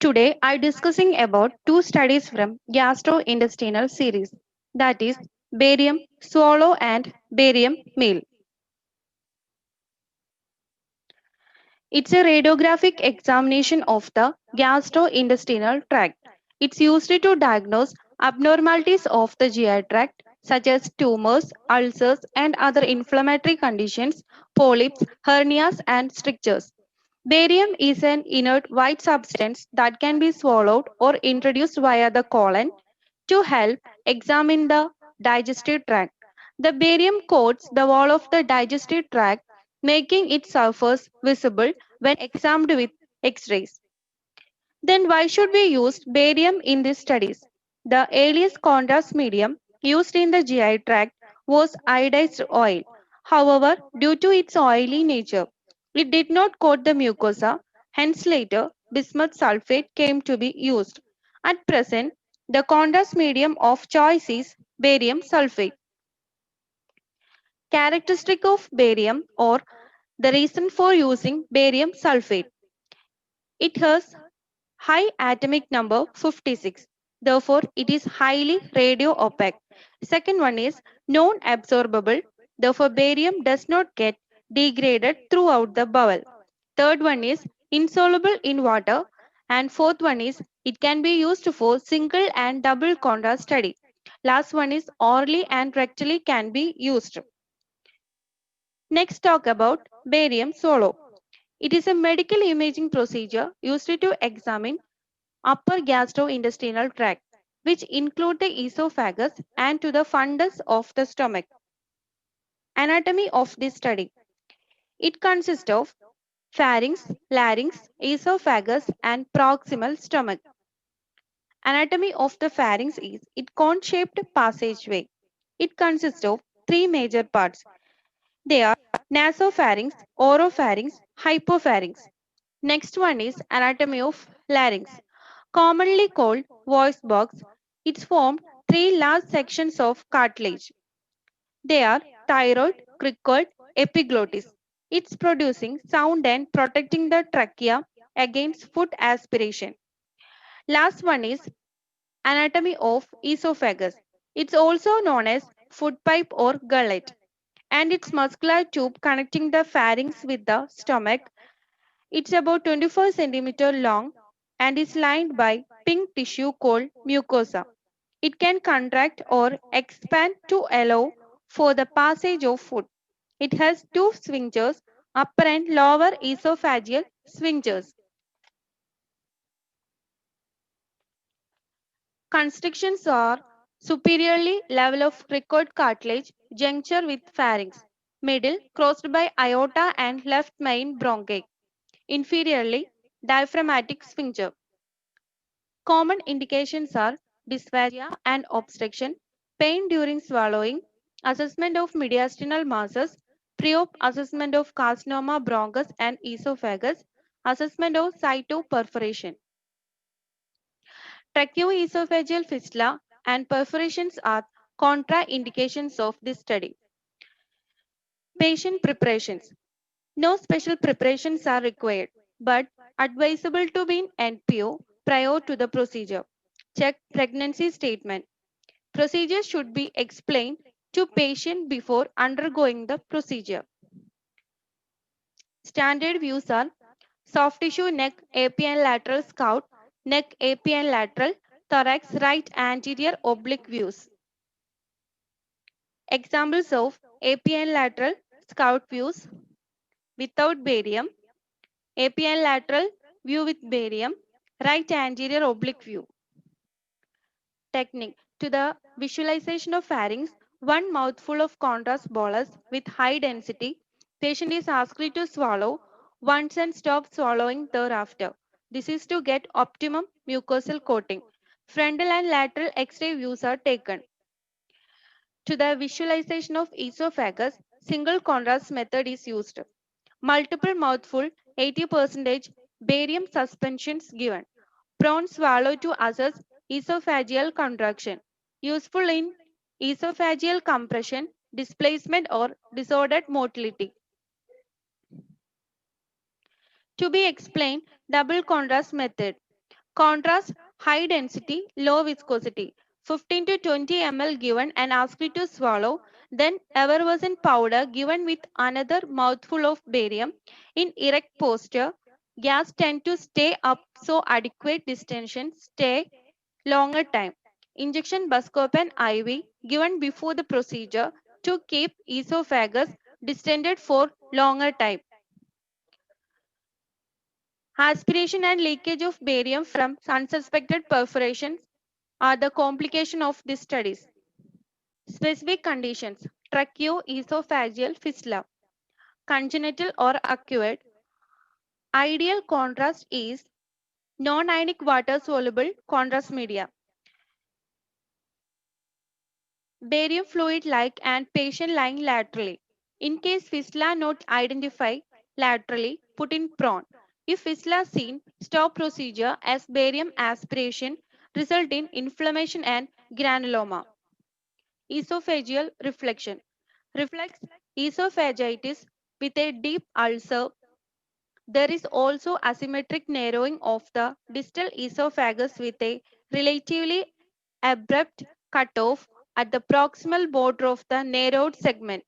Today I discussing about two studies from gastrointestinal series, that is barium swallow and barium meal. It's a radiographic examination of the gastrointestinal tract. It's used to diagnose abnormalities of the GI tract such as tumors, ulcers and other inflammatory conditions, polyps, hernias and strictures. Barium is an inert white substance that can be swallowed or introduced via the colon to help examine the digestive tract. The barium coats the wall of the digestive tract, making its surface visible when examined with X-rays. Then why should we use barium in these studies? The earliest contrast medium used in the GI tract was iodized oil. However, due to its oily nature, it did not coat the mucosa, hence later bismuth sulfate came to be used. At present, the contrast medium of choice is barium sulfate. Characteristic of barium or the reason for using barium sulfate. It has high atomic number 56. Therefore, it is highly radio opaque. Second one is non-absorbable. Therefore, barium does not get degraded throughout the bowel. Third one is insoluble in water. And fourth one is it can be used for single and double contrast study. Last one is orally and rectally can be used. Next talk about barium swallow. It is a medical imaging procedure used to examine upper gastrointestinal tract, which include the esophagus and to the fundus of the stomach. Anatomy of this study. It consists of pharynx, larynx, esophagus and proximal stomach. Anatomy of the pharynx is its cone-shaped passageway. It consists of three major parts. They are nasopharynx, oropharynx, hypopharynx. Next one is anatomy of larynx. Commonly called voice box, it's formed three large sections of cartilage. They are thyroid, cricoid, epiglottis. It's producing sound and protecting the trachea against food aspiration. Last one is anatomy of esophagus. It's also known as food pipe or gullet, and its muscular tube connecting the pharynx with the stomach. It's about 24 centimeter long and is lined by pink tissue called mucosa. It can contract or expand to allow for the passage of food. It has two sphincters, upper and lower esophageal sphincters. Constrictions are superiorly level of cricoid cartilage, juncture with pharynx, middle crossed by aorta and left main bronchi, inferiorly diaphragmatic sphincter. Common indications are dysphagia and obstruction, pain during swallowing, assessment of mediastinal masses, pre-op assessment of carcinoma bronchus and esophagus, assessment of cytoperforation. Tracheoesophageal fistula and perforations are contraindications of this study. Patient preparations. No special preparations are required, but advisable to be in NPO prior to the procedure. Check pregnancy statement. Procedure should be explained to patient before undergoing the procedure. Standard views are soft tissue neck APN lateral scout, neck APN lateral, thorax right anterior oblique views. Examples of APN lateral scout views without barium, APN lateral view with barium, right anterior oblique view. Technique. To the visualization of pharynx, one mouthful of contrast bolus with high density. Patient is asked to swallow once and stop swallowing thereafter. This is to get optimum mucosal coating. Frontal and lateral X-ray views are taken. To the visualization of esophagus, single contrast method is used. Multiple mouthful, 80% barium suspensions given. Prone swallow to assess esophageal contraction. Useful in esophageal compression, displacement or disordered motility. To be explained, double contrast method. Contrast high density, low viscosity. 15 to 20 ml given and asked to swallow. Then effervescent powder given with another mouthful of barium. In erect posture, gas tend to stay up so adequate distension stay longer time. Injection buscopan IV given before the procedure to keep esophagus distended for longer time. Aspiration and leakage of barium from unsuspected perforations are the complication of these studies. Specific conditions: tracheoesophageal fistula, congenital or acquired. Ideal contrast is non-ionic water-soluble contrast media. Barium fluid-like and patient lying laterally. In case fistula not identified laterally, put in prone. If fistula seen, stop procedure as barium aspiration result in inflammation and granuloma. Esophageal reflection. Reflex esophagitis with a deep ulcer. There is also asymmetric narrowing of the distal esophagus with a relatively abrupt cutoff at the proximal border of the narrowed segment.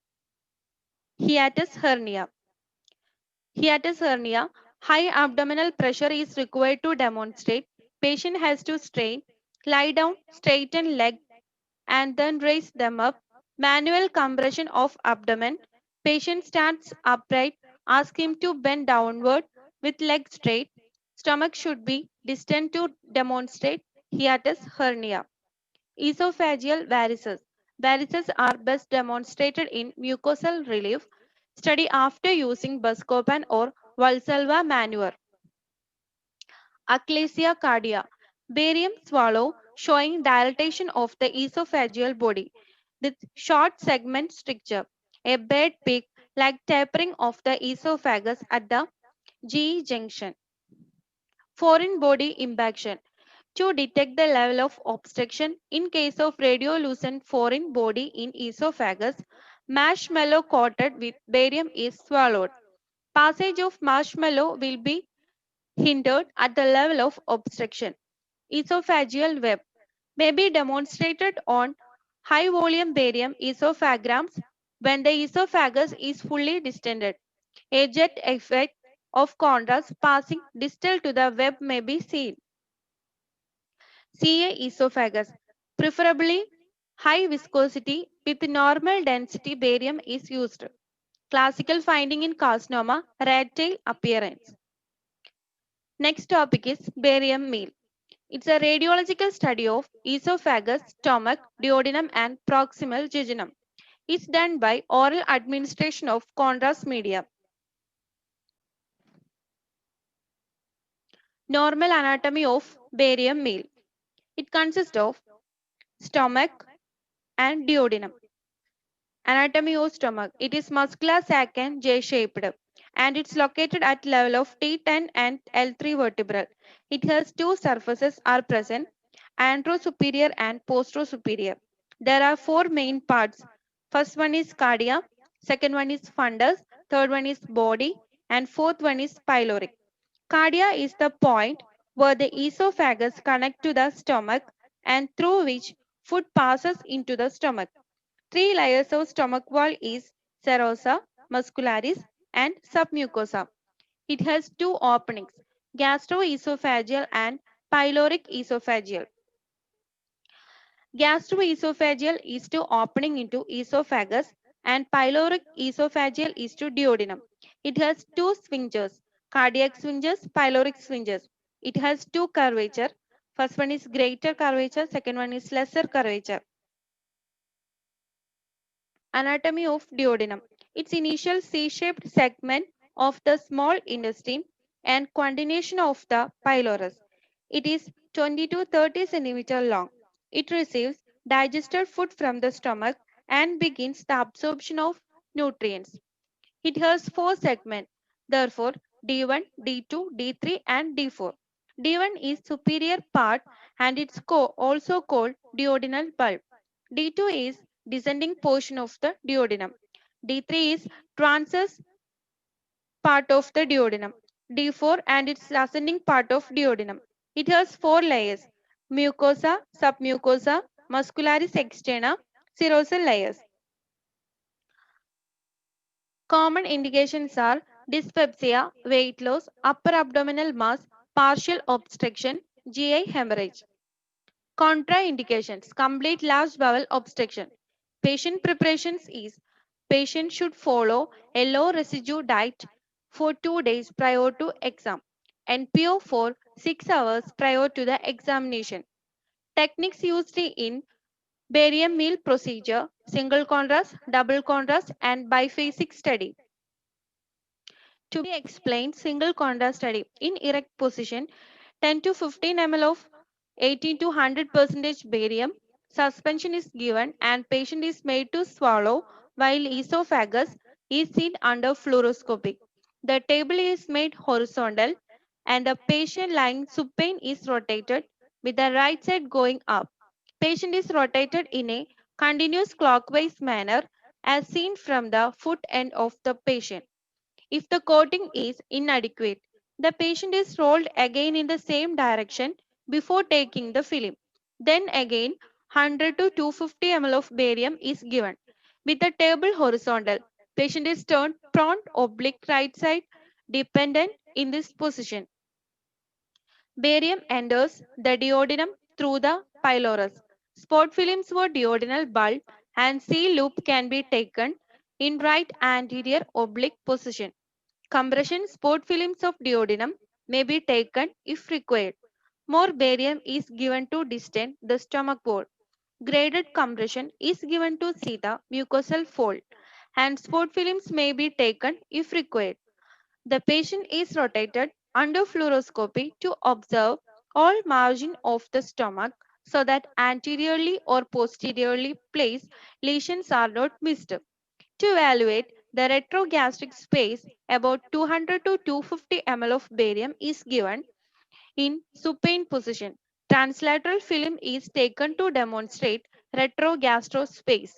Hiatus hernia. Hiatus hernia. High abdominal pressure is required to demonstrate. Patient has to strain, lie down, straighten leg, and then raise them up. Manual compression of abdomen. Patient stands upright. Ask him to bend downward with leg straight. Stomach should be distant to demonstrate hiatus hernia. Esophageal varices. Varices are best demonstrated in mucosal relief. Study after using Buscopan or Valsalva maneuver. Achalasia cardia. Barium swallow showing dilatation of the esophageal body with short segment stricture. A bed peak like tapering of the esophagus at the GE junction. Foreign body impaction. To detect the level of obstruction in case of radiolucent foreign body in esophagus, marshmallow coated with barium is swallowed. Passage of marshmallow will be hindered at the level of obstruction. Esophageal web may be demonstrated on high volume barium esophagograms when the esophagus is fully distended. A jet effect of contrast passing distal to the web may be seen. CA esophagus, preferably high viscosity with normal density barium is used. Classical finding in carcinoma, rat tail appearance. Next topic is barium meal. It's a radiological study of esophagus, stomach, duodenum and proximal jejunum. It's done by oral administration of contrast media. Normal anatomy of barium meal. It consists of stomach and duodenum. Anatomy of stomach. It is muscular sac and J-shaped and it's located at level of T10 and L3 vertebral. It has two surfaces are present, anterosuperior and posterosuperior. There are four main parts. First one is cardia, second one is fundus, third one is body, and fourth one is pyloric. Cardia is the point where the esophagus connects to the stomach and through which food passes into the stomach. Three layers of stomach wall is serosa, muscularis, and submucosa. It has two openings, gastroesophageal and pyloric esophageal. Gastroesophageal is to opening into esophagus and pyloric esophageal is to duodenum. It has two sphincters, cardiac sphincters, pyloric sphincters. It has two curvature. First one is greater curvature, second one is lesser curvature. Anatomy of duodenum. Its initial C-shaped segment of the small intestine and continuation of the pylorus. It is 20 to 30 cm long. It receives digested food from the stomach and begins the absorption of nutrients. It has four segments, therefore D1, D2, D3 and D4. D1 is superior part and it's also called duodenal bulb. D2 is descending portion of the duodenum. D3 is transverse part of the duodenum. D4 and its ascending part of duodenum. It has four layers: mucosa, submucosa, muscularis externa, serosal layers. Common indications are dyspepsia, weight loss, upper abdominal mass, partial obstruction, GI hemorrhage. Contraindications: complete large bowel obstruction. Patient preparations is: patient should follow a low residue diet for 2 days prior to exam and NPO for 6 hours prior to the examination. Techniques used in barium meal procedure: single contrast, double contrast, and biphasic study. To be explained, single contrast study. In erect position, 10 to 15 ml of 80 to 100% barium suspension is given and patient is made to swallow while esophagus is seen under fluoroscopy. The table is made horizontal and the patient lying supine is rotated with the right side going up. Patient is rotated in a continuous clockwise manner as seen from the foot end of the patient. If the coating is inadequate, the patient is rolled again in the same direction before taking the film. Then again 100 to 250 ml of barium is given. With the table horizontal, patient is turned prone oblique right side dependent in this position. Barium enters the duodenum through the pylorus. Spot films for duodenal bulb and C loop can be taken in right anterior oblique position. Compression spot films of duodenum may be taken if required. More barium is given to distend the stomach wall. Graded compression is given to see the mucosal fold, and spot films may be taken if required. The patient is rotated under fluoroscopy to observe all margin of the stomach so that anteriorly or posteriorly placed lesions are not missed. To evaluate the retrogastric space, about 200 to 250 ml of barium is given in supine position. Translateral film is taken to demonstrate retrogastro space.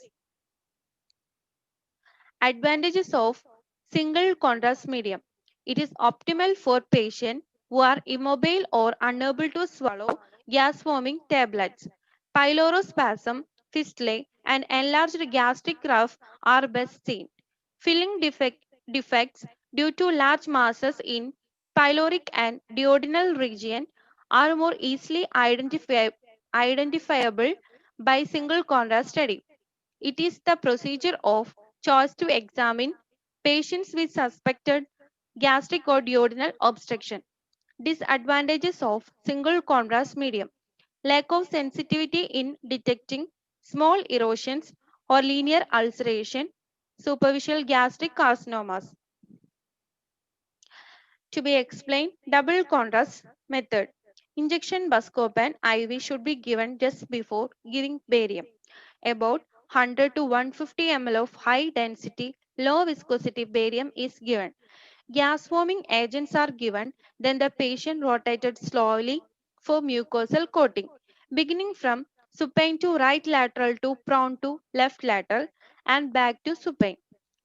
Advantages of single contrast medium. It is optimal for patients who are immobile or unable to swallow gas forming tablets. Pylorospasm, fistulae, and enlarged gastric rough are best seen. Filling defects due to large masses in pyloric and duodenal region are more easily identifiable by single contrast study. It is the procedure of choice to examine patients with suspected gastric or duodenal obstruction. Disadvantages of single contrast medium: lack of sensitivity in detecting small erosions or linear ulceration, superficial gastric carcinomas. To be explained, double contrast method. Injection buscopan IV should be given just before giving barium. About 100 to 150 ml of high density, low viscosity barium is given. Gas forming agents are given, then the patient rotated slowly for mucosal coating, beginning from supine to right lateral to prone to left lateral and back to supine.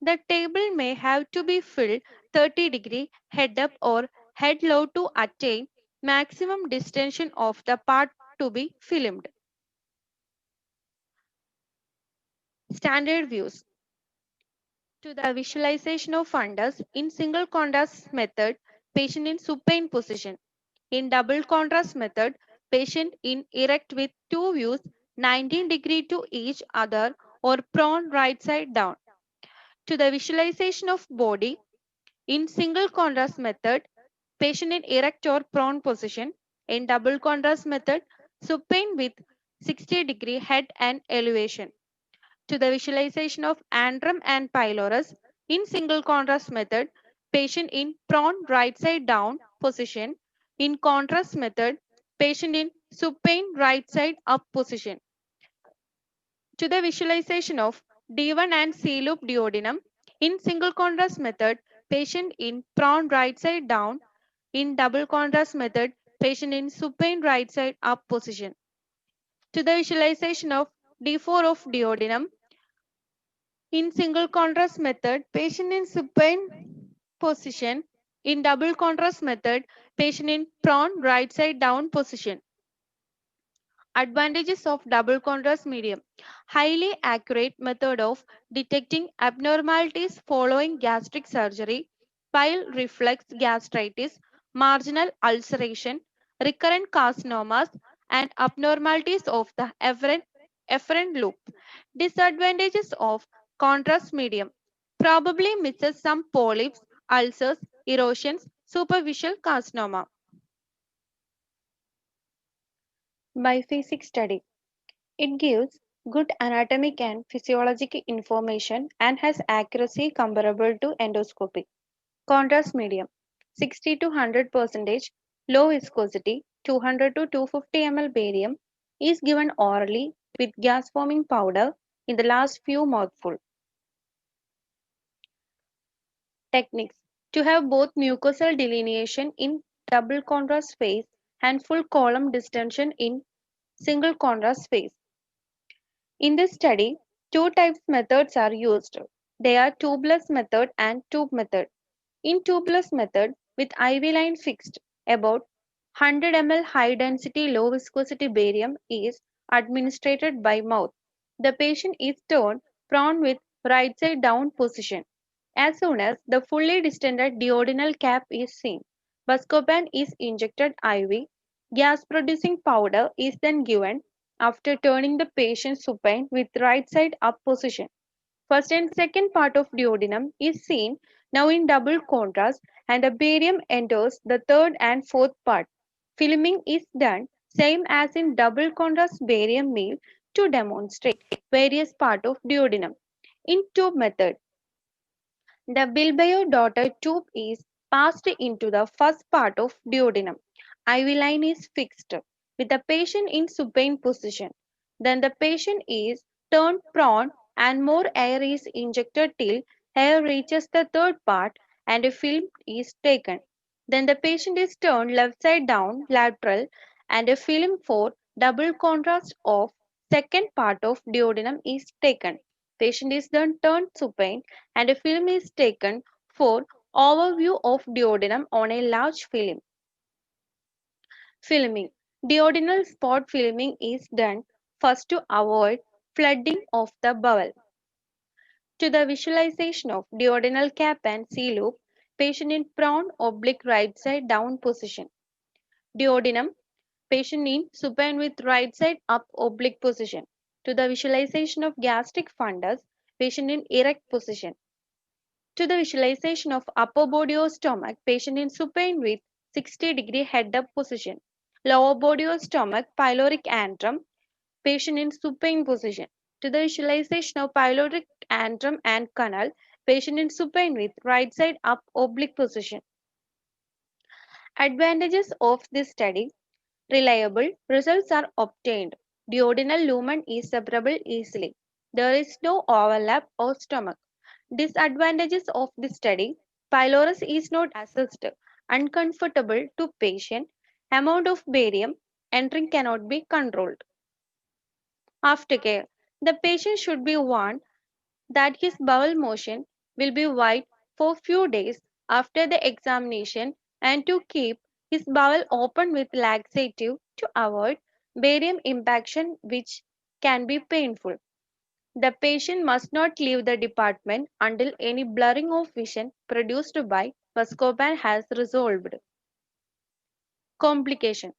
The table may have to be filled 30° head up or head low to attain maximum distension of the part to be filmed. Standard views. To the visualization of fundus in single contrast method, patient in supine position. In double contrast method, patient in erect with two views 19° to each other or prone right side down. To the visualization of body in single contrast method, patient in erect or prone position. In double contrast method, supine with 60° head and elevation. To the visualization of antrum and pylorus in single contrast method, patient in prone right side down position. In contrast method, patient in supine right side up position. To the visualization of D1 and C loop duodenum in single contrast method, patient in prone right side down. In double contrast method, patient in supine right side up position. To the visualization of D4 of duodenum in single contrast method, patient in supine position. In double contrast method, patient in prone right side down position. Advantages of double contrast medium. Highly accurate method of detecting abnormalities following gastric surgery, bile reflux gastritis, marginal ulceration, recurrent carcinomas, and abnormalities of the efferent loop. Disadvantages of contrast medium. Probably misses some polyps, ulcers, erosions, superficial carcinoma. Biphasic study. It gives good anatomic and physiological information and has accuracy comparable to endoscopy. Contrast medium 60 to 100 percentage, low viscosity 200 to 250 ml barium is given orally with gas forming powder in the last few mouthfuls. Techniques to have both mucosal delineation in double contrast phase and full column distension in single contrast phase. In this study, two types methods are used. They are tubeless method and tube method. In tubeless method, with IV line fixed, about 100 ml high density low viscosity barium is administered by mouth. The patient is turned prone with right side down position. As soon as the fully distended duodenal cap is seen, Buscopan is injected IV. Gas producing powder is then given after turning the patient supine with right side up position. First and second part of duodenum is seen now in double contrast and the barium enters the third and fourth part. Filming is done same as in double contrast barium meal to demonstrate various part of duodenum. In tube method, the Bilbao daughter tube is passed into the first part of duodenum. IV line is fixed with the patient in supine position. Then the patient is turned prone and more air is injected till air reaches the third part and a film is taken. Then the patient is turned left side down lateral and a film for double contrast of second part of duodenum is taken. Patient is then turned supine and a film is taken for overview of duodenum on a large film. Filming. Duodenal spot filming is done first to avoid flooding of the bowel. To the visualization of duodenal cap and C loop, patient in prone oblique right side down position. Duodenum, patient in supine with right side up oblique position. To the visualization of gastric fundus, patient in erect position. To the visualization of upper body or stomach, patient in supine with 60-degree head up position. Lower body or stomach, pyloric antrum, patient in supine position. To the visualization of pyloric antrum and canal, patient in supine with right side up oblique position. Advantages of this study. Reliable results are obtained. Duodenal lumen is separable easily. There is no overlap of stomach. Disadvantages of this study. Pylorus is not assessed. Uncomfortable to patient. Amount of barium entering cannot be controlled. Aftercare. The patient should be warned that his bowel motion will be white for few days after the examination and to keep his bowel open with laxative to avoid barium impaction which can be painful. The patient must not leave the department until any blurring of vision produced by Buscopan has resolved. Complication.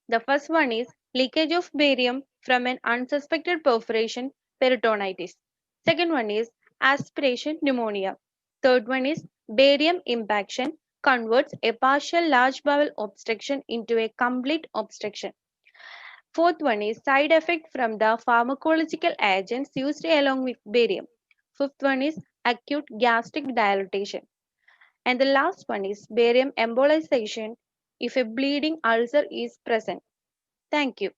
The first one is leakage of barium from an unsuspected perforation, peritonitis. Second one is aspiration pneumonia. Third one is barium impaction converts a partial large bowel obstruction into a complete obstruction. Fourth one is side effect from the pharmacological agents used along with barium. Fifth one is acute gastric dilatation. And the last one is barium embolization if a bleeding ulcer is present. Thank you.